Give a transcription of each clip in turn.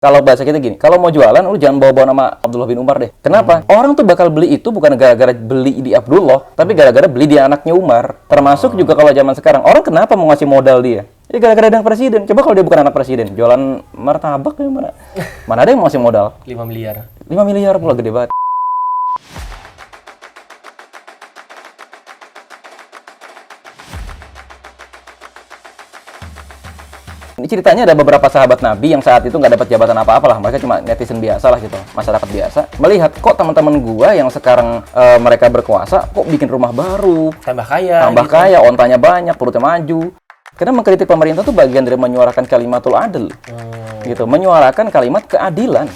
Kalau bahasa kita gini, kalau mau jualan, lu jangan bawa-bawa nama Abdullah bin Umar deh. Kenapa? Orang tuh bakal beli itu bukan gara-gara beli di Abdullah, tapi gara-gara beli di anaknya Umar. Termasuk juga kalau zaman sekarang, orang kenapa mau ngasih modal dia? Ya gara-gara ada presiden. Coba kalau dia bukan anak presiden, jualan martabak ya mana? Mana ada yang mau ngasih modal? 5 miliar. 5 miliar pula gede banget. Ini ceritanya ada beberapa sahabat Nabi yang saat itu nggak dapat jabatan apa-apa lah. Mereka cuma netizen biasa lah gitu, masyarakat biasa. Melihat kok teman-teman gua yang sekarang mereka berkuasa, kok bikin rumah baru, Tambah kaya. tambah gitu. kaya, ontanya banyak, perutnya maju. Karena mengkritik pemerintah tuh bagian dari menyuarakan kalimatul adil, gitu, menyuarakan kalimat keadilan.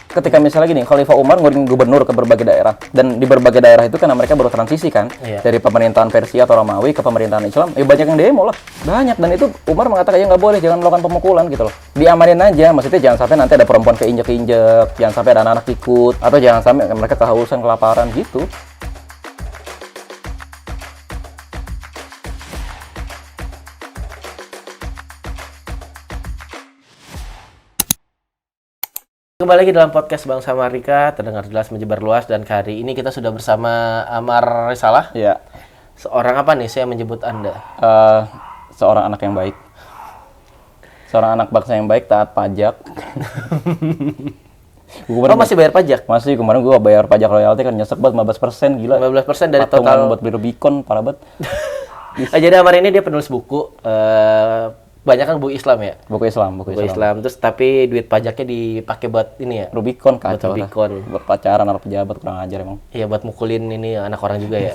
Ketika misalnya gini, Khalifah Umar ngurusin gubernur ke berbagai daerah, dan di berbagai daerah itu karena mereka baru transisi kan, dari pemerintahan Persia atau Romawi ke pemerintahan Islam, ya banyak yang demo lah, banyak. Dan itu Umar mengatakan ya nggak boleh, jangan melakukan pemukulan gitu loh, diamanin aja. Maksudnya jangan sampai nanti ada perempuan keinjek-injek, jangan sampai ada anak-anak ikut, atau jangan sampai mereka kehausan, kelaparan gitu. Kembali lagi dalam podcast Bangsa Mardika, terdengar jelas menyebar luas, dan hari ini kita sudah bersama Amar Risalah. Ya, Seorang apa nih saya menyebut Anda? seorang anak yang baik, seorang anak bangsa yang baik, taat pajak. Oh, masih bayar pajak? Masih, kemarin gua bayar pajak royalti kan nyesek banget 15%, gila. 15% dari Patungan total. buat beli Rubicon, parah banget. Jadi Amar ini dia penulis buku, banyak kan buku Islam ya? Buku Islam. Buku Islam. Terus tapi duit pajaknya dipakai buat ini ya? Rubicon kacau. Buat Rubicon. Buat pacaran, anak pejabat, kurang ajar emang. Iya, buat mukulin ini anak orang juga ya.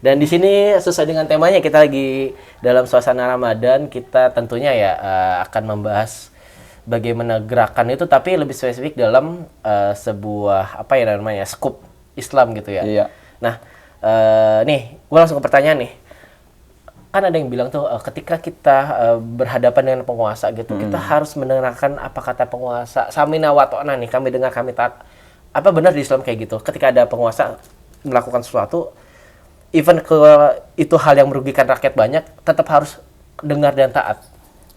Dan di sini sesuai dengan temanya, kita lagi dalam suasana Ramadan, kita tentunya ya akan membahas bagaimana gerakan itu, tapi lebih spesifik dalam sebuah apa ya namanya, skup Islam gitu ya. Iya. Nah, nih, gue langsung ke pertanyaan nih. Kan ada yang bilang tuh ketika kita berhadapan dengan penguasa gitu, kita harus mendengarkan apa kata penguasa. Samina wa ta'na nih, kami dengar, kami taat. Apa benar di Islam kayak gitu? Ketika ada penguasa melakukan sesuatu, even itu hal yang merugikan rakyat banyak, tetap harus dengar dan taat.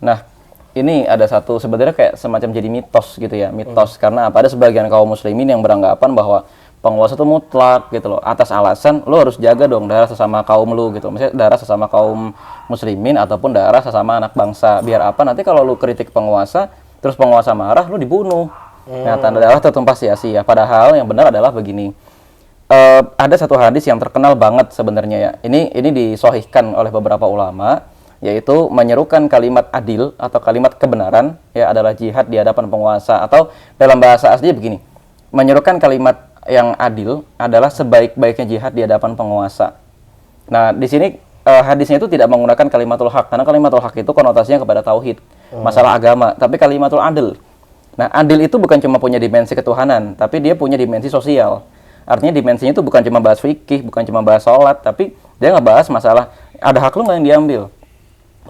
Nah, ini ada satu sebenarnya kayak semacam jadi mitos gitu ya, mitos. Karena apa? Ada sebagian kaum muslimin yang beranggapan bahwa penguasa itu mutlak gitu loh, atas alasan lo harus jaga dong darah sesama kaum lu gitu, misalnya darah sesama kaum muslimin ataupun darah sesama anak bangsa, biar apa nanti kalau lu kritik penguasa terus penguasa marah lu dibunuh. Nah, tanda darah tertumpah sia-sia. Padahal yang benar adalah begini, ada satu hadis yang terkenal banget sebenarnya ya, ini disahihkan oleh beberapa ulama, yaitu menyerukan kalimat adil atau kalimat kebenaran ya adalah jihad di hadapan penguasa, atau dalam bahasa aslinya begini, menyerukan kalimat yang adil adalah sebaik-baiknya jihad di hadapan penguasa. Nah, di sini hadisnya itu tidak menggunakan kalimatul haq, karena kalimatul haq itu konotasinya kepada tauhid, masalah agama, tapi kalimatul adil. Nah, adil itu bukan cuma punya dimensi ketuhanan, tapi dia punya dimensi sosial. Artinya dimensinya itu bukan cuma bahas fikih, bukan cuma bahas sholat, tapi dia ngebahas masalah ada hak lu nggak yang diambil,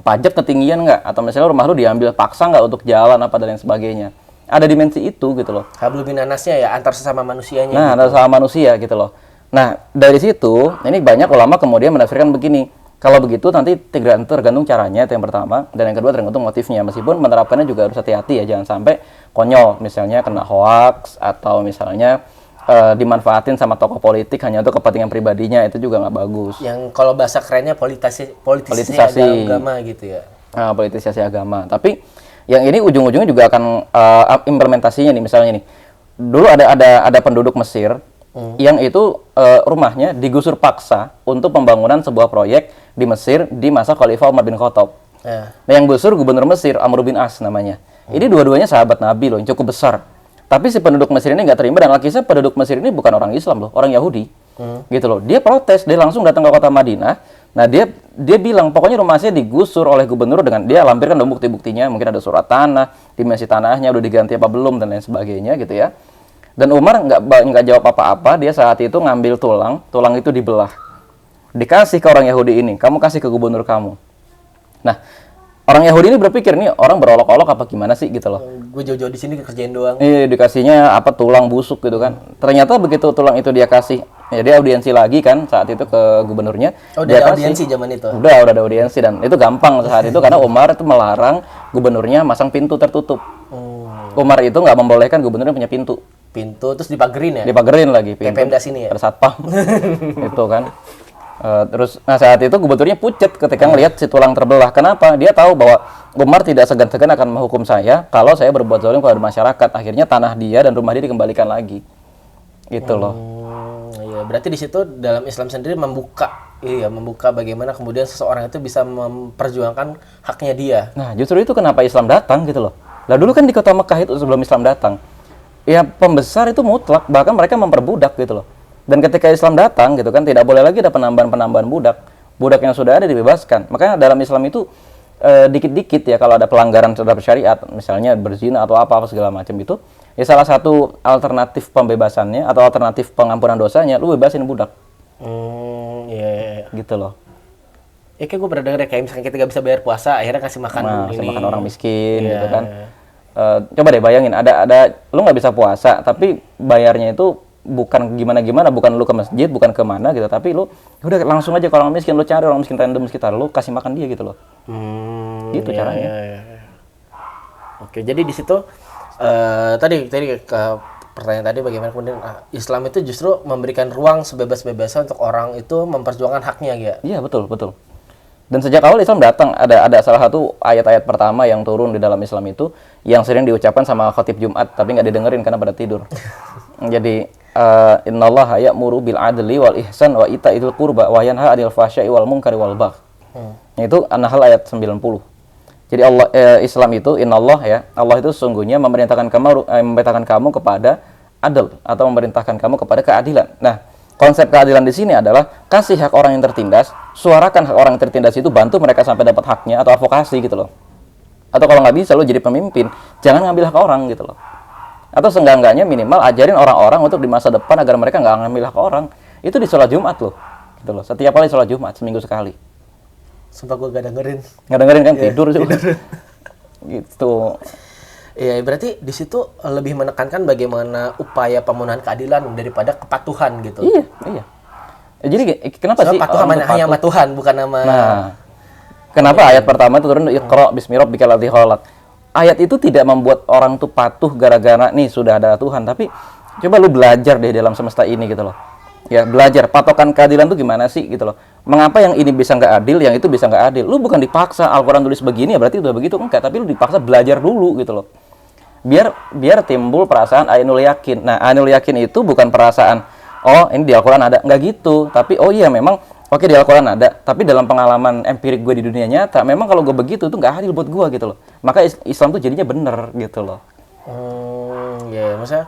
pajak ketinggian nggak, atau misalnya rumah lu diambil paksa nggak untuk jalan apa dan lain sebagainya. Ada dimensi itu gitu loh. Hablum minannasnya ya, antar sesama manusianya. Nah, gitu. antar sesama manusia gitu loh. Nah, dari situ, ini banyak ulama kemudian menafsirkan begini. Kalau begitu nanti tergantung caranya, itu yang pertama. Dan yang kedua tergantung motifnya. Meskipun menerapkannya juga harus hati-hati ya. Jangan sampai konyol. Misalnya kena hoax, atau misalnya dimanfaatin sama tokoh politik hanya untuk kepentingan pribadinya. Itu juga nggak bagus. Yang kalau bahasa kerennya politisasi agama gitu ya. Politisasi agama. Tapi yang ini ujung-ujungnya juga akan implementasinya nih, misalnya nih, dulu ada penduduk Mesir yang itu rumahnya digusur paksa untuk pembangunan sebuah proyek di Mesir di masa Khalifah Umar bin Khattab. Nah, yang gusur gubernur Mesir Amr bin As namanya. Ini dua-duanya sahabat Nabi loh, yang cukup besar. Tapi si penduduk Mesir ini nggak terima, dan kisah penduduk Mesir ini bukan orang Islam loh, orang Yahudi. Gitu loh. Dia protes, dia langsung datang ke kota Madinah. Nah, dia bilang pokoknya rumahnya digusur oleh gubernur, dengan dia lampirkan dong bukti-buktinya, mungkin ada surat tanah, dimensi tanahnya udah diganti apa belum dan lain sebagainya gitu ya. Dan Umar nggak jawab apa-apa, dia saat itu ngambil tulang itu dibelah, dikasih ke orang Yahudi ini, kamu kasih ke gubernur kamu. Nah, orang Yahudi ini berpikir nih orang berolok-olok apa gimana sih gitu loh. Gue jauh-jauh di sini kerjain doang. Iya, dikasihnya apa tulang busuk gitu kan. Ternyata begitu tulang itu dia kasih, ya dia audiensi lagi kan saat itu ke gubernurnya. Oh, dia ada audiensi zaman itu? Udah ada audiensi, dan itu gampang saat itu karena Umar itu melarang gubernurnya masang pintu tertutup. Umar itu nggak membolehkan gubernurnya punya pintu. Pintu terus dipagerin ya? Dipagerin lagi pintu. Kayak Pemda sini ya? Ada satpam. Itu kan. Terus saat itu gubernurnya pucet ketika ngelihat si tulang terbelah. Kenapa? Dia tahu bahwa Umar tidak segan-segan akan menghukum saya kalau saya berbuat zalim kepada masyarakat. Akhirnya tanah dia dan rumah dia dikembalikan lagi. Gitu loh. Iya, berarti di situ dalam Islam sendiri membuka bagaimana kemudian seseorang itu bisa memperjuangkan haknya dia. Nah, justru itu kenapa Islam datang gitu loh. Lah dulu kan di kota Mekah itu sebelum Islam datang, ya pembesar itu mutlak, bahkan mereka memperbudak gitu loh. Dan ketika Islam datang gitu kan, tidak boleh lagi ada penambahan-penambahan budak. Budak yang sudah ada dibebaskan. Makanya dalam Islam itu dikit-dikit ya kalau ada pelanggaran terhadap syariat, misalnya berzina atau apa segala macam itu, ya salah satu alternatif pembebasannya atau alternatif pengampunan dosanya, lu bebasin budak. Iya. Gitu loh. Ya kayak gue pernah denger ya, kayak misalkan kita nggak bisa bayar puasa, akhirnya kasih makan Kasih makan orang miskin Iya. gitu kan. Coba deh bayangin, ada lu nggak bisa puasa, tapi bayarnya itu bukan gimana-gimana, bukan lu ke masjid, bukan kemana gitu, tapi lu udah langsung aja ke orang miskin, lu cari orang miskin random sekitar lu, kasih makan dia gitu loh. Gitu Iya, caranya. iya. Oke, jadi di situ tadi ke pertanyaan tadi bagaimana kemudian Islam itu justru memberikan ruang sebebas-bebasnya untuk orang itu memperjuangkan haknya ya. Iya, betul. Dan sejak awal Islam datang, ada salah satu ayat-ayat pertama yang turun di dalam Islam itu yang sering diucapkan sama khatib Jumat tapi nggak didengerin karena pada tidur. Jadi innallaha ya'muru bil adli wal ihsan wa ita'il qurba wa yanha 'anil fahsya'i wal munkari wal bagh. Itu An-Nahl ayat 90. Jadi Islam itu innallaha ya, Allah itu sesungguhnya memerintahkan kamu kepada adil atau memerintahkan kamu kepada keadilan. Nah, konsep keadilan di sini adalah kasih hak orang yang tertindas, suarakan hak orang yang tertindas itu, bantu mereka sampai dapat haknya atau advokasi gitu loh. Atau kalau nggak bisa lo jadi pemimpin, jangan ngambil hak orang gitu loh. Atau seenggak-enggaknya minimal ajarin orang-orang untuk di masa depan agar mereka nggak ngambil hak orang. Itu di sholat Jumat loh. Gitu loh. Setiap kali sholat Jumat, seminggu sekali. Sumpah gue gak dengerin. Nggak dengerin kan, tidur juga. Gitu. Iya, berarti di situ lebih menekankan bagaimana upaya pemenuhan keadilan daripada kepatuhan gitu. Iya. Jadi kenapa sih Patuh orang hanya sama Tuhan, bukan nama. Nah, kenapa ayat pertama itu turun Iqra bismi rabbikal ladzi khalaq. Ayat itu tidak membuat orang tuh patuh gara-gara nih sudah ada Tuhan, tapi coba lu belajar deh dalam semesta ini gitu loh. Ya, belajar patokan keadilan tuh gimana sih gitu loh. Mengapa yang ini bisa nggak adil, yang itu bisa nggak adil? Lu bukan dipaksa Al-Qur'an tulis begini ya berarti udah begitu, enggak, tapi lu dipaksa belajar dulu gitu loh. Biar timbul perasaan ainul yakin. Nah, ainul yakin itu bukan perasaan oh ini di Al-Qur'an ada, nggak gitu. Tapi oh iya memang oke di Al-Qur'an ada, tapi dalam pengalaman empirik gue di dunia nyata, memang kalau gue begitu tuh nggak adil buat gue gitu loh. Maka Islam tuh jadinya bener gitu loh. Ya, maksudnya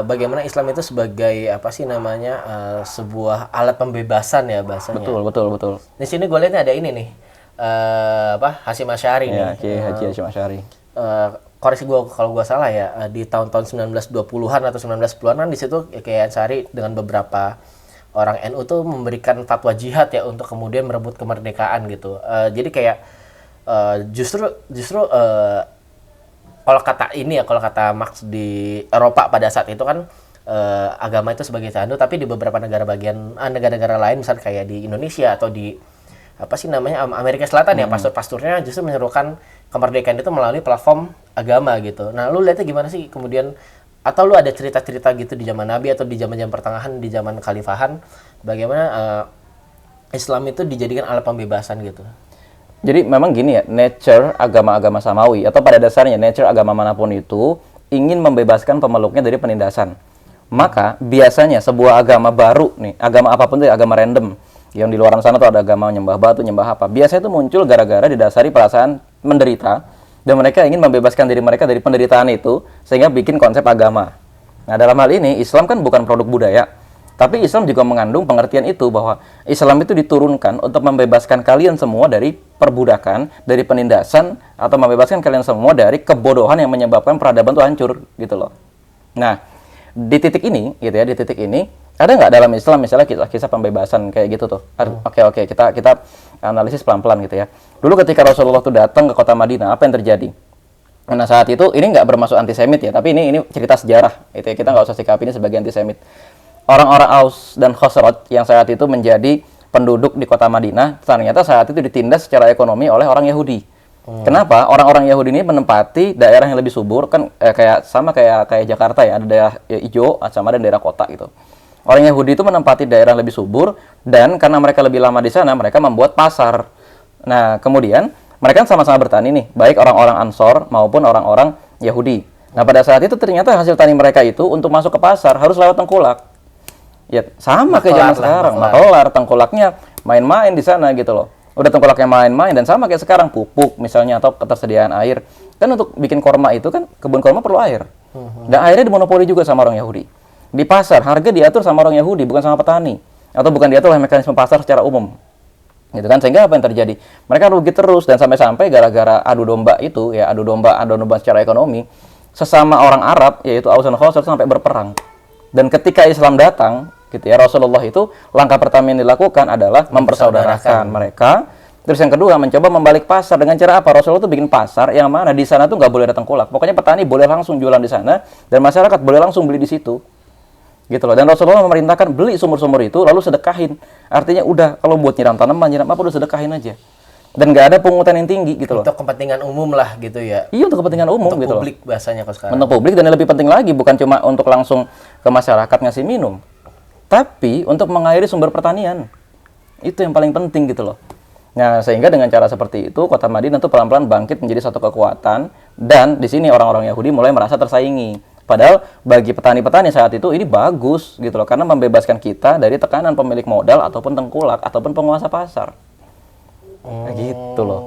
bagaimana Islam itu sebagai apa sih namanya sebuah alat pembebasan ya bahasanya. Betul. Di sini gue lihat ada ini nih, Hasyim Asy'ari Ya, nih. Kiai Haji Hasyim Asy'ari. Koreksi gue kalau gue salah ya, di tahun-tahun 1920-an atau 1910-an di situ Kiai Asy'ari dengan beberapa orang NU tuh memberikan fatwa jihad ya untuk kemudian merebut kemerdekaan gitu. Jadi kayak justru kalau kata Marx di Eropa pada saat itu kan agama itu sebagai candu, tapi di beberapa negara-negara lain misalnya kayak di Indonesia atau di apa sih namanya Amerika Selatan ya, pastor-pastornya justru menyerukan kemerdekaan itu melalui platform agama gitu. Nah, lu lihatnya gimana sih kemudian, atau lu ada cerita-cerita gitu di zaman Nabi atau di zaman-zaman pertengahan, di zaman Khalifahan, bagaimana Islam itu dijadikan alat pembebasan gitu? Jadi memang gini ya, nature agama-agama samawi atau pada dasarnya nature agama manapun itu ingin membebaskan pemeluknya dari penindasan. Maka biasanya sebuah agama baru nih, agama apapun itu agama random, yang di luar sana tuh ada agama nyembah batu, nyembah apa. Biasanya itu muncul gara-gara didasari perasaan menderita dan mereka ingin membebaskan diri mereka dari penderitaan itu sehingga bikin konsep agama. Nah, dalam hal ini Islam kan bukan produk budaya. Tapi Islam juga mengandung pengertian itu bahwa Islam itu diturunkan untuk membebaskan kalian semua dari perbudakan, dari penindasan, atau membebaskan kalian semua dari kebodohan yang menyebabkan peradaban itu hancur, gitu loh. Nah, di titik ini, gitu ya, ada nggak dalam Islam misalnya kisah pembebasan kayak gitu tuh? Oke, kita analisis pelan-pelan gitu ya. Dulu ketika Rasulullah tuh datang ke kota Madinah, apa yang terjadi? Nah, saat itu ini nggak bermaksud antisemit ya, tapi ini cerita sejarah, gitu ya. Kita nggak usah sikapi ini sebagai antisemit. Orang-orang Aus dan Khosraj yang saat itu menjadi penduduk di kota Madinah, ternyata saat itu ditindas secara ekonomi oleh orang Yahudi. Kenapa? Orang-orang Yahudi ini menempati daerah yang lebih subur kan kayak Jakarta ya, ada daerah hijau sama ada daerah kota gitu. Orang Yahudi itu menempati daerah yang lebih subur dan karena mereka lebih lama di sana, mereka membuat pasar. Nah, kemudian mereka kan sama-sama bertani nih, baik orang-orang Ansor maupun orang-orang Yahudi. Nah, pada saat itu ternyata hasil tani mereka itu untuk masuk ke pasar harus lewat Tengkulak. Ya, sama kayak zaman sekarang. Makelar, Tengkulaknya main-main di sana gitu loh. Udah Tengkulaknya main-main dan sama kayak sekarang pupuk misalnya atau ketersediaan air. Kan untuk bikin korma itu kan kebun korma perlu air. Dan airnya dimonopoli juga sama orang Yahudi. Di pasar harga diatur sama orang Yahudi bukan sama petani atau bukan diatur oleh mekanisme pasar secara umum. Gitu kan, sehingga apa yang terjadi? Mereka rugi terus dan sampai-sampai gara-gara adu domba itu ya, adu domba secara ekonomi, sesama orang Arab yaitu Aus dan Khazraj sampai berperang. Dan ketika Islam datang gitu ya, Rasulullah itu langkah pertama yang dilakukan adalah mempersaudarakan mereka. Terus yang kedua mencoba membalik pasar dengan cara apa? Rasulullah itu bikin pasar yang mana di sana tuh nggak boleh datang kulak. Pokoknya petani boleh langsung jualan di sana dan masyarakat boleh langsung beli di situ. Gitu loh. Dan Rasulullah memerintahkan beli sumur-sumur itu lalu sedekahin. Artinya udah kalau buat nyiram tanaman, nyiram apa udah sedekahin aja. Dan nggak ada pungutan yang tinggi gitu loh. Untuk kepentingan umum lah gitu ya. Iya, untuk kepentingan umum untuk gitu loh. Untuk publik bahasanya kok sekarang. Untuk publik dan yang lebih penting lagi bukan cuma untuk langsung ke masyarakat ngasih minum. Tapi untuk mengairi sumber pertanian. Itu yang paling penting gitu loh. Nah, sehingga dengan cara seperti itu kota Madinah tuh pelan-pelan bangkit menjadi satu kekuatan dan di sini orang-orang Yahudi mulai merasa tersaingi. Padahal bagi petani-petani saat itu ini bagus gitu loh karena membebaskan kita dari tekanan pemilik modal ataupun tengkulak ataupun penguasa pasar. Nah, gitu loh.